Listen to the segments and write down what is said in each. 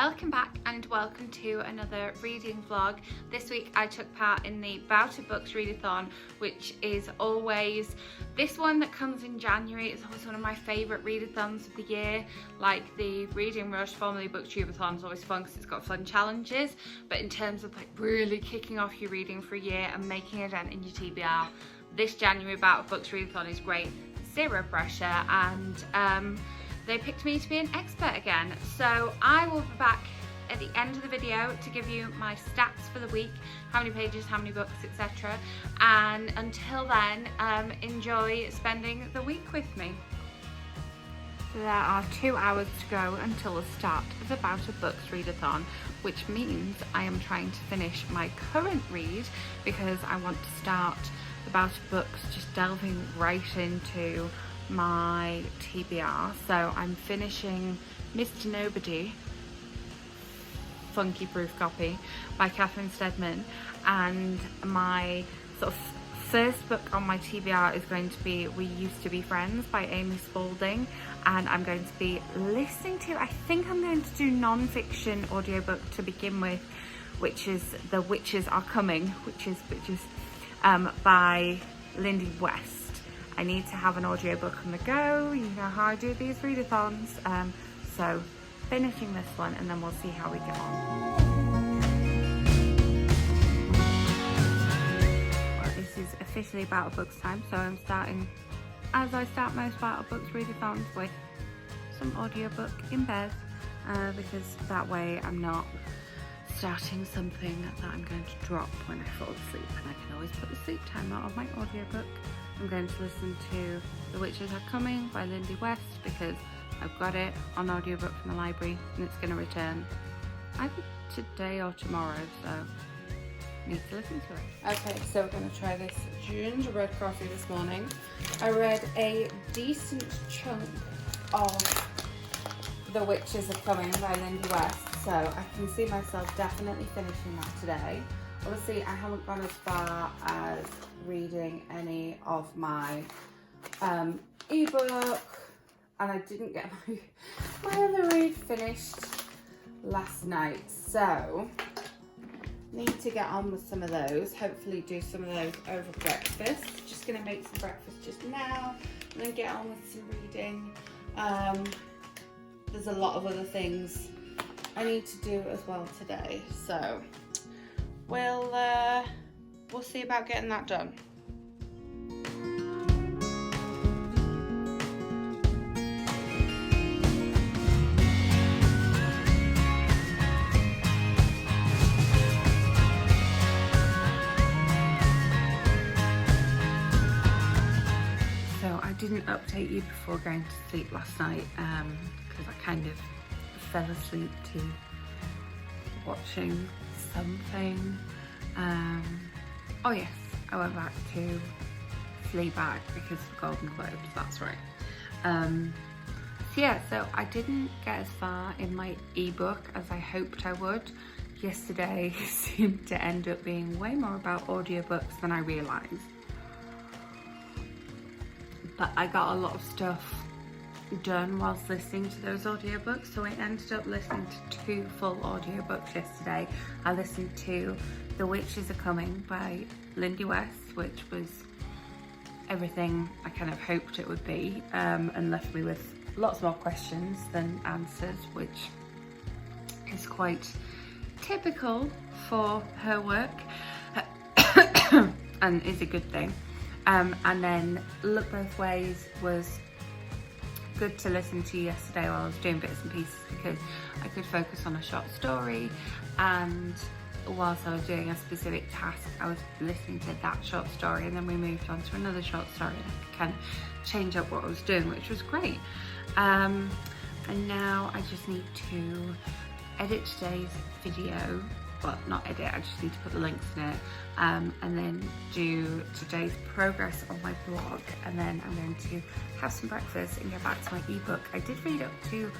Welcome back and welcome to another reading vlog. This week I took part in the Bout of Books Readathon, which is always this one that comes in January. It's always one of my favourite readathons of the year. Like the Reading Rush, formerly Booktubeathon, is always fun because it's got fun challenges, but in terms of like really kicking off your reading for a year and making a dent in your TBR, this January Bout of Books Readathon is great. Zero pressure, and they picked me to be an expert again. So I will be back at the end of the video to give you my stats for the week, how many pages, how many books, etc. And until then, enjoy spending the week with me. So there are 2 hours to go until the start of the Bout of Books Readathon, which means I am trying to finish my current read because I want to start the Bout of Books just delving right into my TBR. So I'm finishing Mr. Nobody, funky proof copy by Catherine Steadman, and my sort of first book on my TBR is going to be We Used to Be Friends by Amy Spalding, and I'm going to be listening to, I think I'm going to do non-fiction audiobook to begin with, which is The Witches Are Coming, which is by Lindy West. I need to have an audiobook on the go, you know how I do these readathons. So finishing this one and then we'll see how we get on. Well, this is officially Bout of Books time, so I'm starting, as I start most Bout of Books readathons, with some audiobook in bed, because that way I'm not starting something that I'm going to drop when I fall asleep, and I can always put the sleep timer on my audiobook. I'm going to listen to The Witches Are Coming by Lindy West because I've got it on audiobook from the library and it's going to return either today or tomorrow, so I need to listen to it. Okay, so we're going to try this gingerbread coffee this morning. I read a decent chunk of The Witches Are Coming by Lindy West, so I can see myself definitely finishing that today. Obviously, I haven't gone as far as reading any of my ebook, and I didn't get my other read finished last night, so need to get on with some of those. Hopefully do some of those over breakfast. Just gonna make some breakfast just now and then get on with some reading. There's a lot of other things I need to do as well today, so we'll see about getting that done. So I didn't update you before going to sleep last night because I kind of fell asleep to watching something. Oh yes, I went back to Fleabag because of the Golden Globes, that's right. So I didn't get as far in my ebook as I hoped I would. Yesterday seemed to end up being way more about audiobooks than I realised. But I got a lot of stuff done whilst listening to those audiobooks, so I ended up listening to 2 full audiobooks yesterday. I listened to The Witches Are Coming by Lindy West, which was everything I kind of hoped it would be, and left me with lots more questions than answers, which is quite typical for her work and is a good thing. And then Look Both Ways was good to listen to yesterday while I was doing bits and pieces because I could focus on a short story, and whilst I was doing a specific task I was listening to that short story, and then we moved on to another short story and I could kind of change up what I was doing, which was great. And now I just need to edit today's video. Well, not edit, I just need to put the links in it, and then do today's progress on my blog, and then I'm going to have some breakfast and get back to my ebook. I did read up to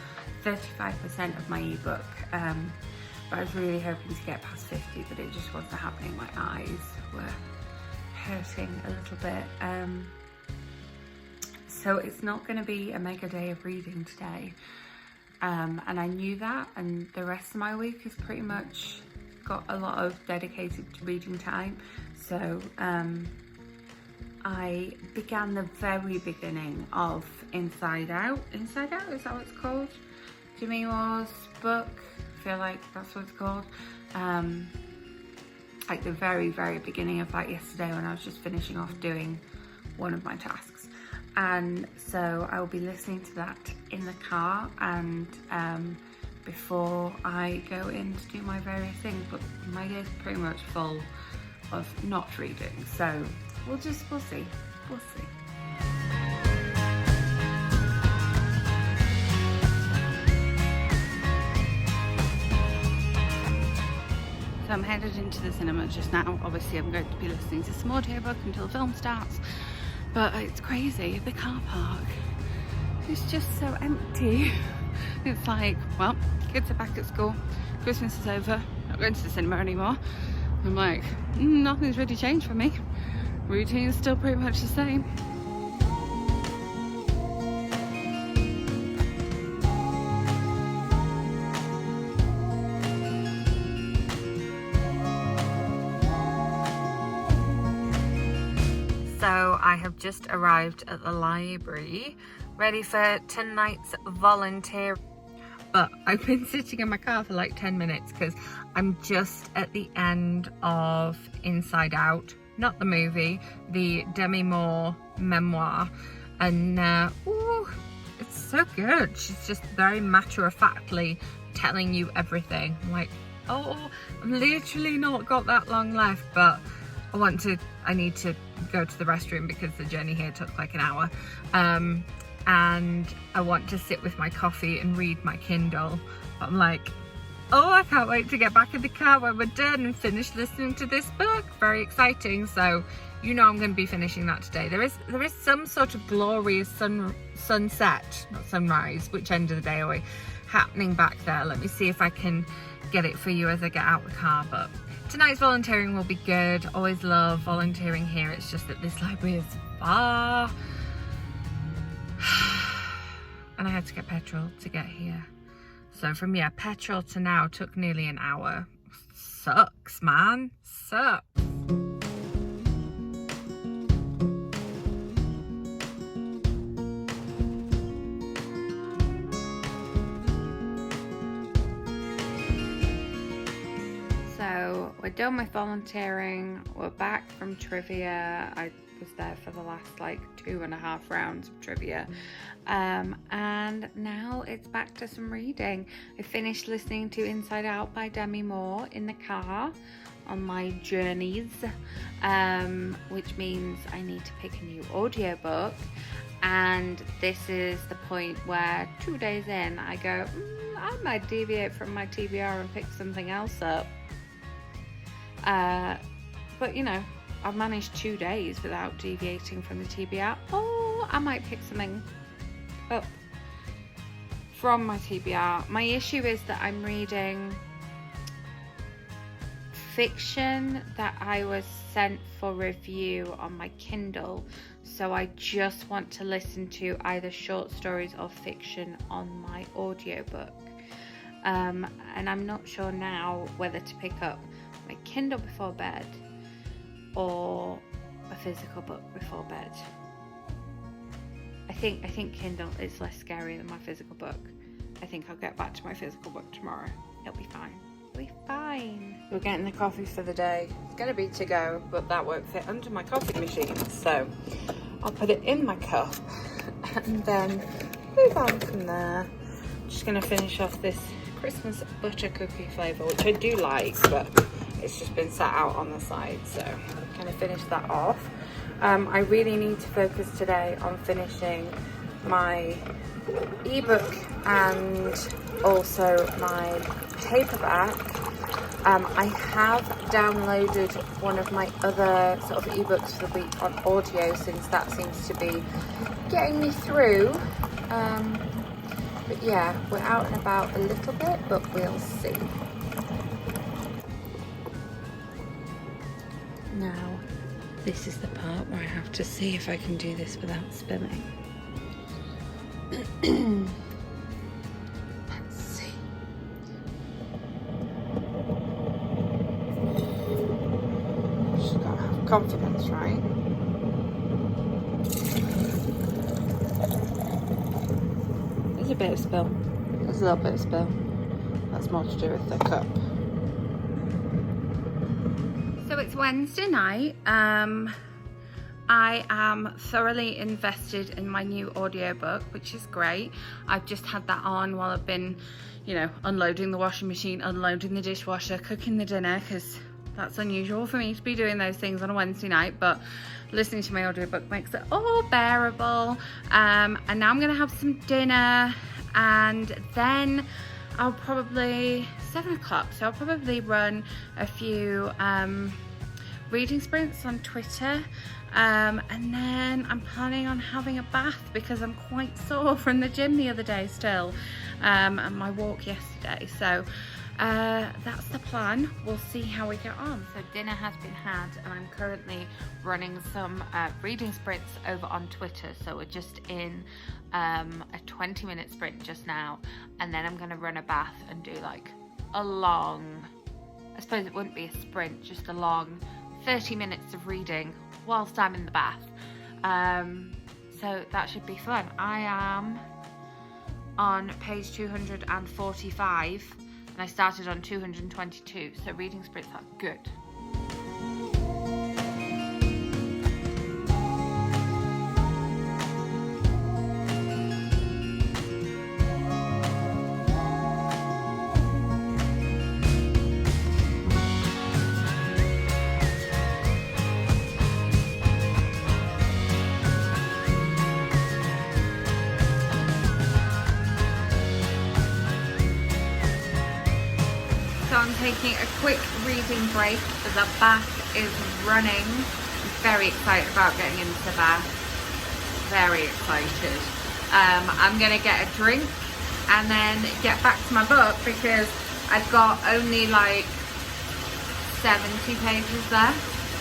35% of my ebook, but I was really hoping to get past 50, but it just wasn't happening. My eyes were hurting a little bit. So it's not going to be a mega day of reading today. and I knew that, and the rest of my week is pretty much got a lot of dedicated to reading time. So I began the very beginning of Inside Out. Inside Out, is that what it's called? Demi Moore's book. I feel like that's what it's called. Like the very, very beginning of that yesterday when I was just finishing off doing one of my tasks. And so I will be listening to that in the car and before I go in to do my various things. But my day is pretty much full of not reading, so we'll see. So I'm headed into the cinema just now. Obviously I'm going to be listening to some audiobook until the film starts, but it's crazy, the car park is just so empty. It's like, well, kids are back at school, Christmas is over, not going to the cinema anymore. I'm like, nothing's really changed for me. Routine is still pretty much the same. So I have just arrived at the library, ready for tonight's volunteer. But I've been sitting in my car for like 10 minutes because I'm just at the end of Inside Out, not the movie, the Demi Moore memoir. And ooh, it's so good. She's just very matter-of-factly telling you everything. I'm like, oh, I've literally not got that long left, but I need to go to the restroom because the journey here took like an hour. And I want to sit with my coffee and read my Kindle. But I'm like, oh, I can't wait to get back in the car when we're done and finish listening to this book. Very exciting. So, you know, I'm going to be finishing that today. There is some sort of glorious sunset, not sunrise, which end of the day are we, happening back there. Let me see if I can get it for you as I get out the car. But tonight's volunteering will be good. Always love volunteering here. It's just that this library is far. And I had to get petrol to get here. So from petrol to now took nearly an hour. Sucks, man. Sucks. So we're done with volunteering. We're back from trivia. I was there for the last like 2.5 rounds of trivia, and now it's back to some reading. I finished listening to Inside Out by Demi Moore in the car on my journeys, which means I need to pick a new audiobook, and this is the point where 2 days in I go, I might deviate from my TBR and pick something else up. But you know, I've managed 2 days without deviating from the TBR. Oh, I might pick something up from my TBR. My issue is that I'm reading fiction that I was sent for review on my Kindle. So I just want to listen to either short stories or fiction on my audiobook. And I'm not sure now whether to pick up my Kindle before bed or a physical book before bed. I think Kindle is less scary than my physical book. I think I'll get back to my physical book tomorrow. It'll be fine. It'll be fine. We're getting the coffee for the day. It's gonna be to go, but that won't fit under my coffee machine. So I'll put it in my cup and then move on from there. I'm just gonna finish off this Christmas butter cookie flavour, which I do like, but it's just been sat out on the side, so I'm going to finish that off. I really need to focus today on finishing my ebook and also my paperback. I have downloaded one of my other sort of ebooks for the week on audio, since that seems to be getting me through. But yeah, we're out and about a little bit, but we'll see. Now, this is the part where I have to see if I can do this without spilling. confidence, right? There's a bit of spill. There's a little bit of spill. That's more to do with the cup. So it's Wednesday night. I am thoroughly invested in my new audiobook, which is great. I've just had that on while I've been, you know, unloading the washing machine, unloading the dishwasher, cooking the dinner, because that's unusual for me to be doing those things on a Wednesday night, but listening to my audiobook makes it all bearable. And now I'm gonna have some dinner, and then I'll probably, 7 o'clock, so I'll probably run a few reading sprints on Twitter. And then I'm planning on having a bath because I'm quite sore from the gym the other day still, and my walk yesterday. So that's the plan. We'll see how we get on. So dinner has been had, and I'm currently running some reading sprints over on Twitter. So we're just in a 20-minute sprint just now, and then I'm going to run a bath and do like a long, I suppose it wouldn't be a sprint, just a long 30 minutes of reading whilst I'm in the bath. So that should be fun. I am on page 245 and I started on 222, so reading sprints are good. So I'm taking a quick reading break. The bath is running. I'm very excited about getting into the bath. Very excited. I'm gonna get a drink and then get back to my book because I've got only like 70 pages left.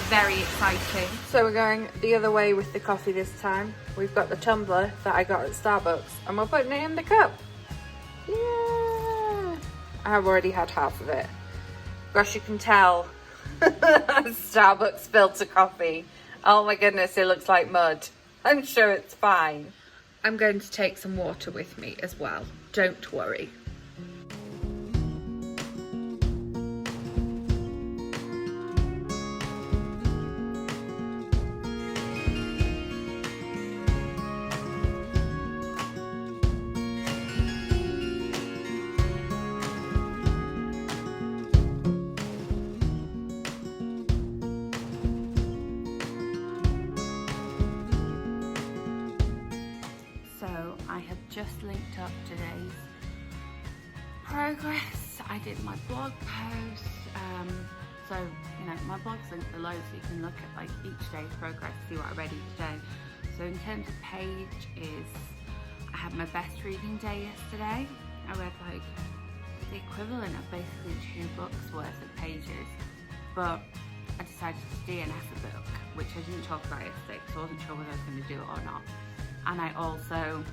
Very exciting. So we're going the other way with the coffee this time. We've got the tumbler that I got at Starbucks and we're putting it in the cup. Yeah. I've already had half of it. Gosh, you can tell Starbucks filter coffee. Oh my goodness, it looks like mud. I'm sure it's fine. I'm going to take some water with me as well. Don't worry. Just linked up today's progress. I did my blog post, so you know my blog's linked below, so you can look at like each day's progress, see what I read each day. So in terms of page is, I had my best reading day yesterday. I read like the equivalent of basically 2 books worth of pages, but I decided to DNF a book, which I didn't talk about yesterday because I wasn't sure whether I was going to do it or not. And I also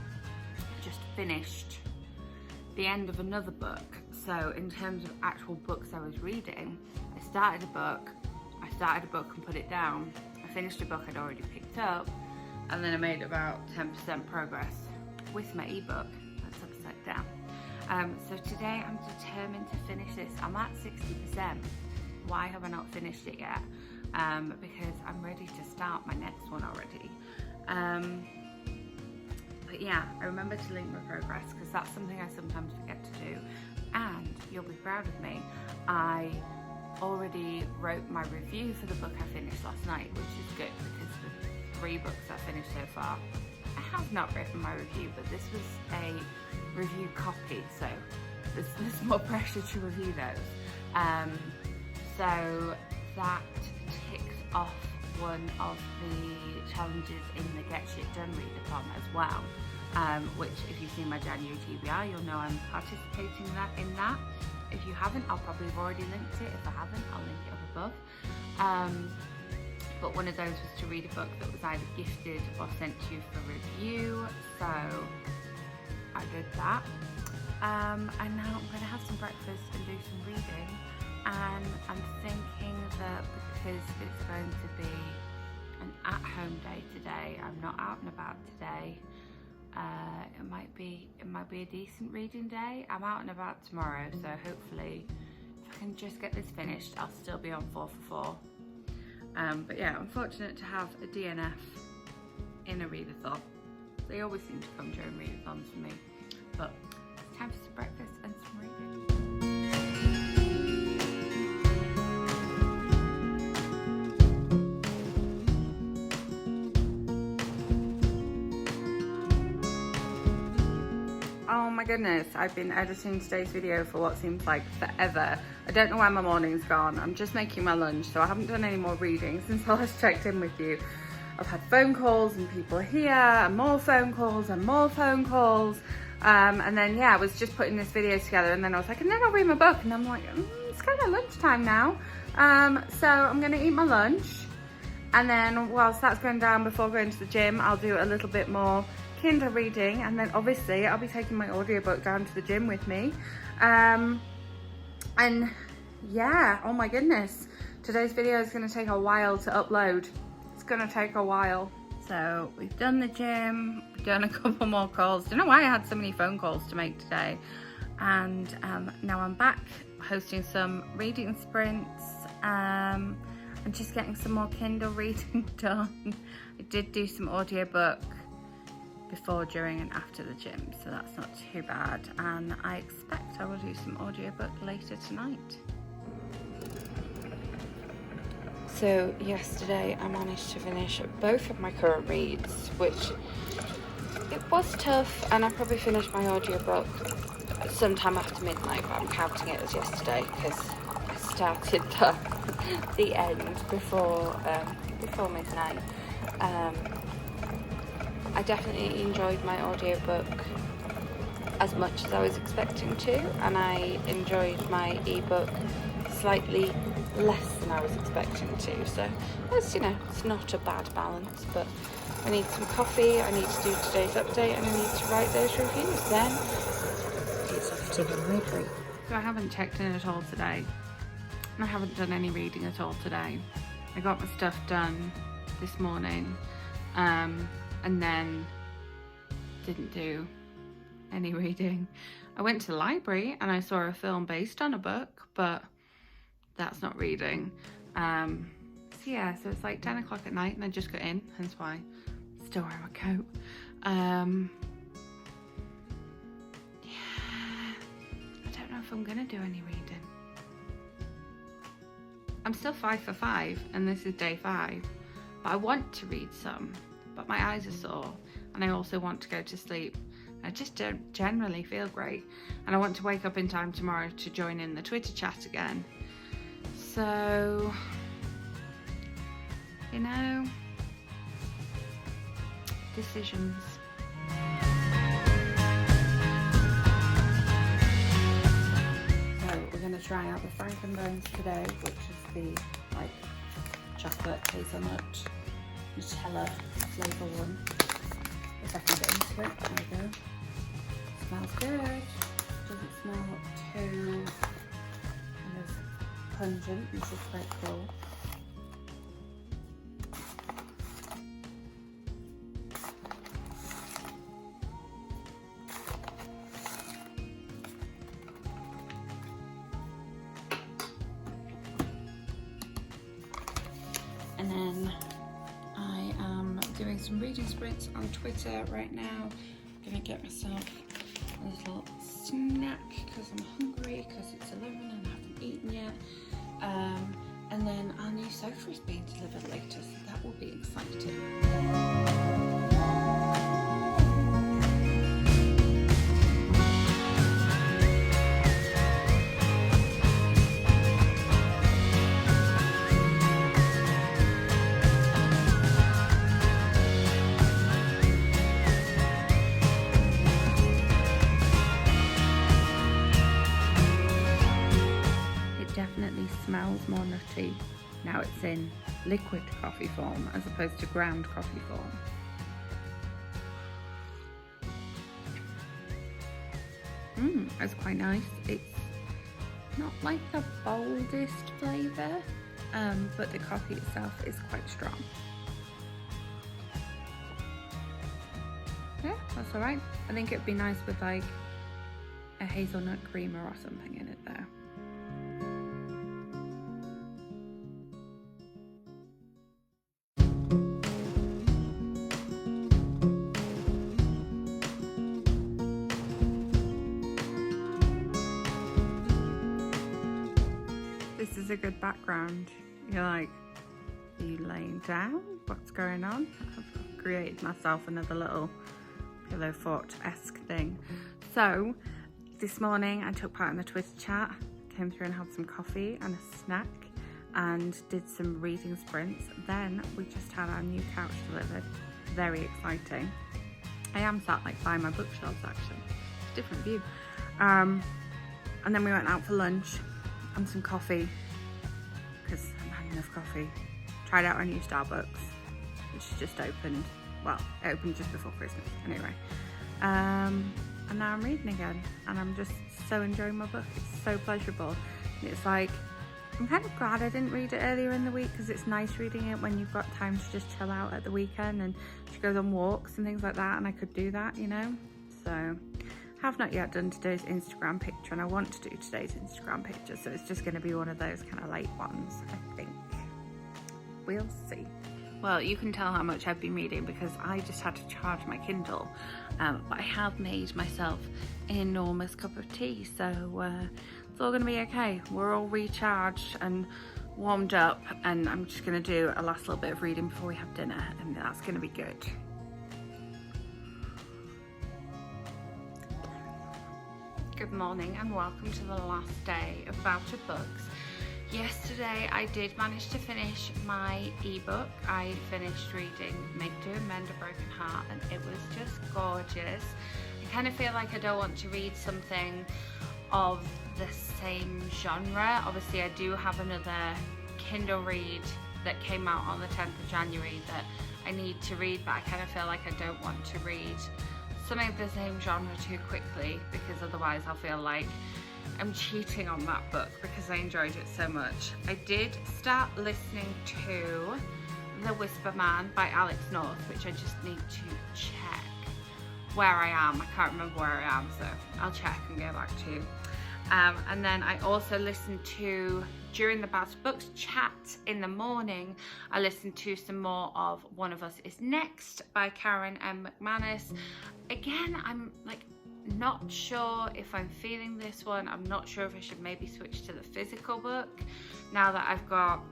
just finished the end of another book. So in terms of actual books I was reading, I started a book and put it down. I finished a book I'd already picked up, and then I made about 10% progress with my ebook that's upside down. So today I'm determined to finish this. I'm at 60%. Why have I not finished it yet? Because I'm ready to start my next one already. But yeah, I remember to link my progress because that's something I sometimes forget to do. And you'll be proud of me, I already wrote my review for the book I finished last night, which is good because the 3 books I finished so far, I have not written my review, but this was a review copy, so there's more pressure to review those. So that ticks off one of the challenges in the Get Shit Done Readathon as well, which if you've seen my January TBR, you'll know I'm participating in that. If you haven't, I'll probably have already linked it. If I haven't, I'll link it up above. But one of those was to read a book that was either gifted or sent to you for review, so I did that. And now I'm going to have some breakfast and do some reading, and I'm thinking that because it's going to be an at-home day today, I'm not out and about today, it might be a decent reading day. I'm out and about tomorrow, so hopefully if I can just get this finished, I'll still be on 4 for 4. But yeah, I'm fortunate to have a DNF in a readathon. They always seem to come during readathons for me. But it's time for some breakfast and some reading. Oh my goodness, I've been editing today's video for what seems like forever. I don't know where my morning's gone. I'm just making my lunch, so I haven't done any more reading since I last checked in with you. I've had phone calls and people here, and more phone calls and more phone calls. And then, yeah, I was just putting this video together, and then I was like, and then I'll read my book. And I'm like, it's kind of lunchtime now. So I'm gonna eat my lunch. And then whilst that's going down before going to the gym, I'll do a little bit more Kindle reading, and then obviously I'll be taking my audiobook down to the gym with me. And yeah, oh my goodness, today's video is going to take a while to upload. It's going to take a while. So we've done the gym, we've done a couple more calls. Don't know why I had so many phone calls to make today. And now I'm back hosting some reading sprints and just getting some more Kindle reading done. I did do some audiobook before, during and after the gym, so that's not too bad, and I expect I will do some audiobook later tonight. So yesterday I managed to finish both of my current reads, which it was tough, and I probably finished my audiobook sometime after midnight, but I'm counting it as yesterday because I started the end before midnight. I definitely enjoyed my audiobook as much as I was expecting to, and I enjoyed my ebook slightly less than I was expecting to. So it's, you know, it's not a bad balance, but I need some coffee, I need to do today's update, and I need to write those reviews. Then it's off to the library. So I haven't checked in at all today, and I haven't done any reading at all today. I got my stuff done this morning, and then didn't do any reading. I went to the library and I saw a film based on a book, but that's not reading. So yeah, so it's like 10 o'clock at night and I just got in, hence why I'm still wearing my coat. Yeah, I don't know if I'm gonna do any reading. I'm still 5 for 5 and this is day 5, but I want to read some. But my eyes are sore, and I also want to go to sleep. I just don't generally feel great, and I want to wake up in time tomorrow to join in the Twitter chat again. So, you know, decisions. So we're going to try out the Frankenbones today, which is the like chocolate hazelnut Nutella flavour one. If I can get into it, there we go. Smells good. Doesn't smell too kind of pungent, which is quite cool. And then I am doing some reading sprints on Twitter right now. I'm gonna get myself a little snack because I'm hungry, because it's 11 and I haven't eaten yet. And then our new sofa is being delivered later, so that will be exciting. Definitely smells more nutty now it's in liquid coffee form as opposed to ground coffee form. That's quite nice. It's not like the boldest flavour, but the coffee itself is quite strong. Yeah, that's alright. I think it'd be nice with like a hazelnut creamer or something in it there. This is a good background. You're like, are you laying down? What's going on? I've created myself another little pillow fort-esque thing. So this morning I took part in the Twitter chat, came through and had some coffee and a snack and did some reading sprints. Then we just had our new couch delivered. Very exciting. I am sat like by my bookshelves actually. It's a different view. And then we went out for lunch and some coffee because I'm having enough coffee. Tried out our new Starbucks, which just opened. Well, it opened just before Christmas anyway. And now I'm reading again and I'm just so enjoying my book. It's so pleasurable. And it's like, I'm kind of glad I didn't read it earlier in the week because it's nice reading it when you've got time to just chill out at the weekend, and she goes on walks and things like that, and I could do that, you know. So have not yet done today's Instagram picture, and I want to do today's Instagram picture, so it's just going to be one of those kind of late ones, I think. We'll see. Well, you can tell how much I've been reading because I just had to charge my Kindle, but I have made myself an enormous cup of tea, so it's all going to be okay. We're all recharged and warmed up, and I'm just going to do a last little bit of reading before we have dinner, and that's going to be good. Good morning and welcome to the last day of Bout of Books. Yesterday I did manage to finish my ebook. I finished reading Make Do and Mend a Broken Heart, and it was just gorgeous. I kind of feel like I don't want to read something of the same genre. Obviously I do have another Kindle read that came out on the 10th of January that I need to read, but I kind of feel like I don't want to read something of the same genre too quickly, because otherwise I'll feel like I'm cheating on that book because I enjoyed it so much. I did start listening to The Whisper Man by Alex North, which I just need to check where I am. I can't remember where I am, so I'll check and go back to you. And then I also listened to, during the Bout of Books chat in the morning, I listened to some more of One of Us Is Next by Karen M. McManus. Again, I'm like not sure if I'm feeling this one. I'm not sure if I should maybe switch to the physical book now that I've got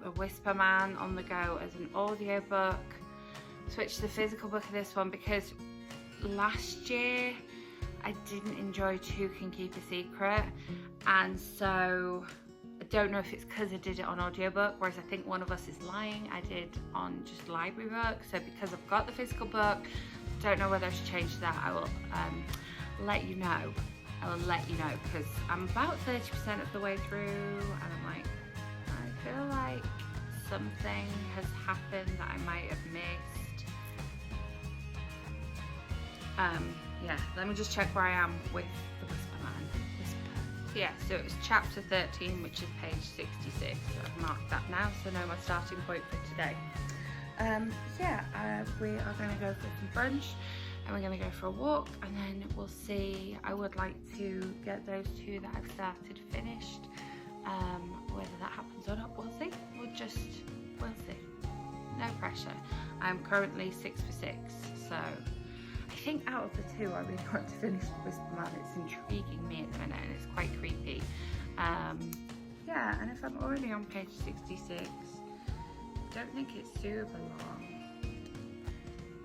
The Whisper Man on the go as an audiobook. Switch to the physical book of this one because last year I didn't enjoy Two Can Keep a Secret, and so I don't know if it's because I did it on audiobook, whereas I think One of Us Is Lying I did on just library book. So because I've got the physical book, don't know whether I should change that. I will let you know. I will let you know because I'm about 30% of the way through and I'm like, I feel like something has happened that I might have missed. Yeah, let me just check where I am with The Whisper Man. Yeah, so it was chapter 13, which is page 66. So I've marked that now, so know my starting point for today. We are going to go for some brunch and we're going to go for a walk, and then we'll see. I would like to get those two that I've started finished. Whether that happens or not, we'll see. We'll see. No pressure. I'm currently 6 for 6, so I think out of the two I really want to finish The Whisper Man. It's intriguing me at the minute and it's quite creepy. And if I'm already on page 66, I don't think it's super long.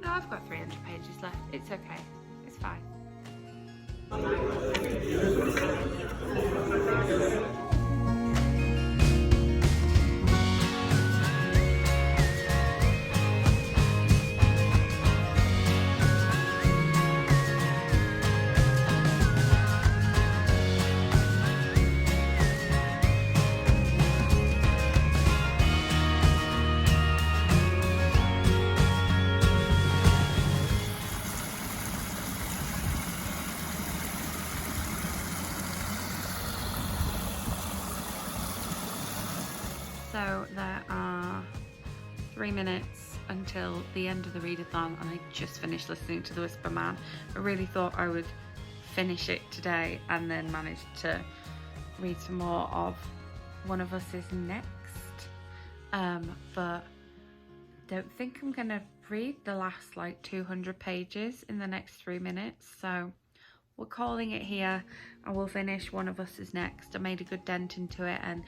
No, I've got 300 pages left. It's okay. It's fine. So there are 3 minutes until the end of the readathon, and I just finished listening to The Whisper Man. I really thought I would finish it today and then managed to read some more of One of Us Is Next. But don't think I'm gonna read the last like 200 pages in the next 3 minutes, so we're calling it here, and we'll finish One of Us Is Next. I made a good dent into it, and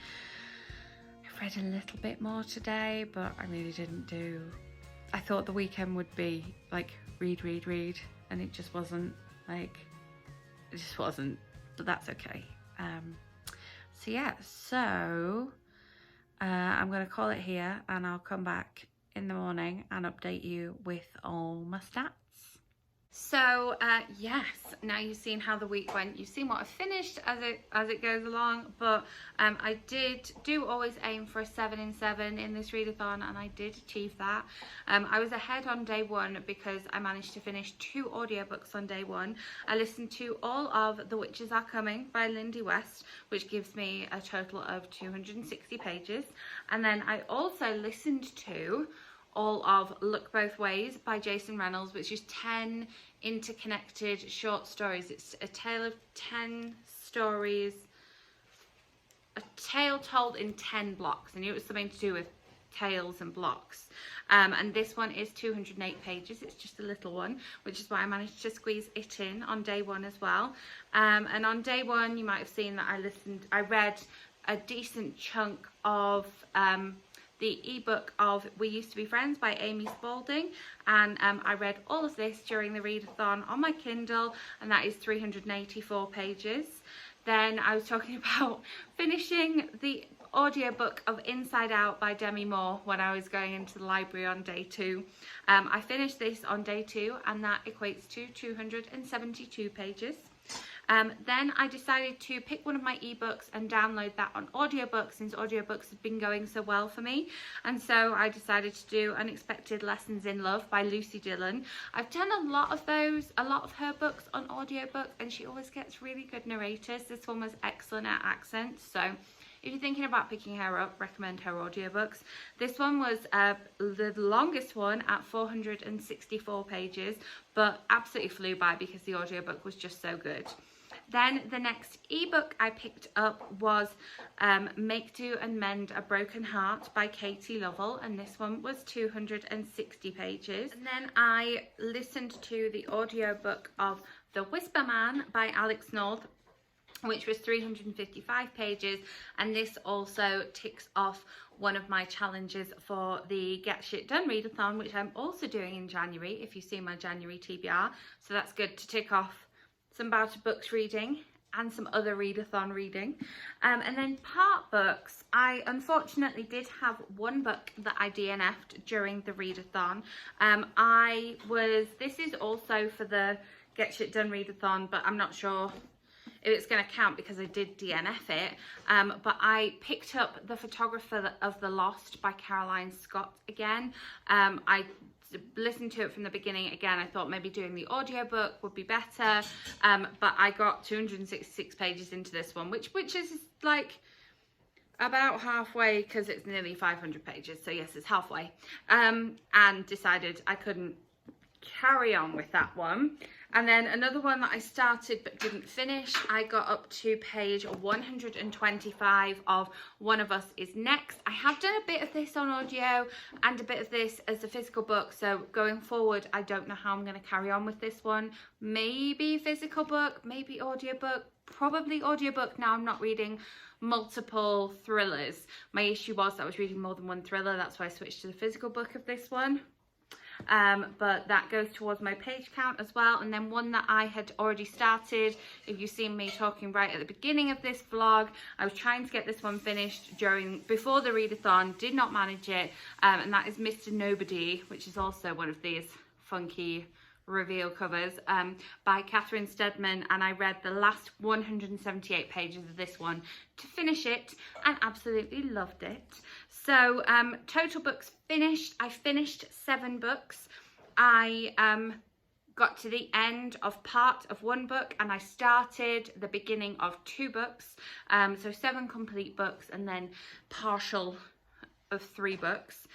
I read a little bit more today, but I really didn't do... I thought the weekend would be like read, and it just wasn't. Like, it just wasn't, but that's okay. So yeah, so I'm gonna call it here, and I'll come back in the morning and update you with all my stats. So yes, now you've seen how the week went. You've seen what I finished as it goes along, but I do always aim for a 7 in 7 in this readathon, and I did achieve that. I was ahead on day 1 because I managed to finish 2 audiobooks on day 1. I listened to all of The Witches Are Coming by Lindy West, which gives me a total of 260 pages, and then I also listened to all of Look Both Ways by Jason Reynolds, which is 10 interconnected short stories. It's a tale of 10 stories, a tale told in 10 blocks. I knew it was something to do with tales and blocks. And this one is 208 pages. It's just a little one, which is why I managed to squeeze it in on day 1 as well. And on day 1, you might have seen that I read a decent chunk of the ebook of We Used to Be Friends by Amy Spalding, and I read all of this during the readathon on my Kindle, and that is 384 pages. Then I was talking about finishing the audiobook of Inside Out by Demi Moore when I was going into the library on day 2. I finished this on day 2, and that equates to 272 pages. Then I decided to pick one of my ebooks and download that on audiobook, since audiobooks have been going so well for me. And so I decided to do Unexpected Lessons in Love by Lucy Dillon. I've done a lot of her books on audiobook, and she always gets really good narrators. This one was excellent at accents, so if you're thinking about picking her up, recommend her audiobooks. This one was the longest one at 464 pages, but absolutely flew by because the audiobook was just so good. Then the next ebook I picked up was Make Do and Mend a Broken Heart by Katie Lovell, and this one was 260 pages. And then I listened to the audiobook of The Whisper Man by Alex North, which was 355 pages, and this also ticks off one of my challenges for the Get Shit Done readathon, which I'm also doing in January, if you see my January TBR. So that's good to tick off some Bout of Books reading and some other readathon reading. And then part books, I unfortunately did have one book that I DNF'd during the readathon. This is also for the Get Shit Done readathon, but I'm not sure if it's going to count because I did DNF it, but I picked up The Photographer of the Lost by Caroline Scott again. I listened to it from the beginning again. I thought maybe doing the audiobook would be better, but I got 266 pages into this one, which is like about halfway, because it's nearly 500 pages, so yes, it's halfway, and decided I couldn't carry on with that one. And then another one that I started but didn't finish, I got up to page 125 of One of Us Is Next. I have done a bit of this on audio and a bit of this as a physical book, so going forward I don't know how I'm going to carry on with this one. Maybe physical book, maybe audiobook, probably audiobook. Now I'm not reading multiple thrillers. My issue was that I was reading more than one thriller, that's why I switched to the physical book of this one. But that goes towards my page count as well. And then one that I had already started, if you've seen me talking right at the beginning of this vlog, I was trying to get this one finished before the readathon, did not manage it, and that is Mr. Nobody, which is also one of these funky reveal covers, by Catherine Steadman, and I read the last 178 pages of this one to finish it and absolutely loved it. So total books finished, I finished 7 books. I got to the end of part of one book and I started the beginning of 2 books, so 7 complete books and then partial of 3 books.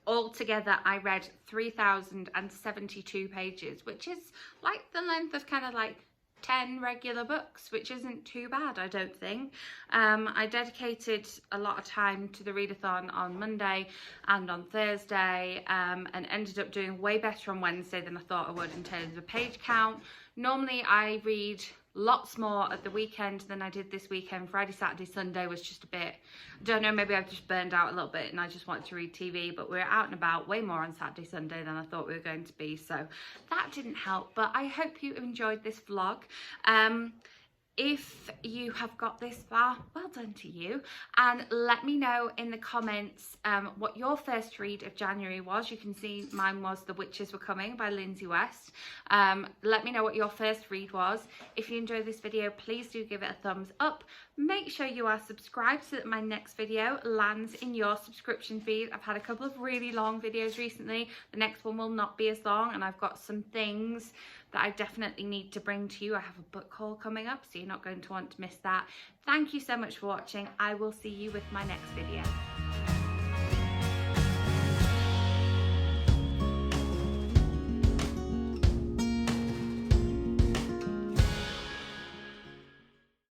Altogether, I read 3,072 pages, which is like the length of kind of like 10 regular books, which isn't too bad, I don't think. I dedicated a lot of time to the readathon on Monday and on Thursday, and ended up doing way better on Wednesday than I thought I would in terms of page count. Normally I read lots more at the weekend than I did this weekend. Friday, Saturday, Sunday was just a bit, I don't know, maybe I've just burned out a little bit and I just wanted to read TV, but we were out and about way more on Saturday, Sunday than I thought we were going to be, so that didn't help. But I hope you enjoyed this vlog. If you have got this far, well done to you, and let me know in the comments what your first read of January was. You can see mine was The Witches Were Coming by Lindsay West. Let me know what your first read was. If you enjoyed this video, please do give it a thumbs up. Make sure you are subscribed so that my next video lands in your subscription feed. I've had a couple of really long videos recently. The next one will not be as long, and I've got some things that I definitely need to bring to you. I have a book haul coming up, so you're not going to want to miss that. Thank you so much for watching. I will see you with my next video.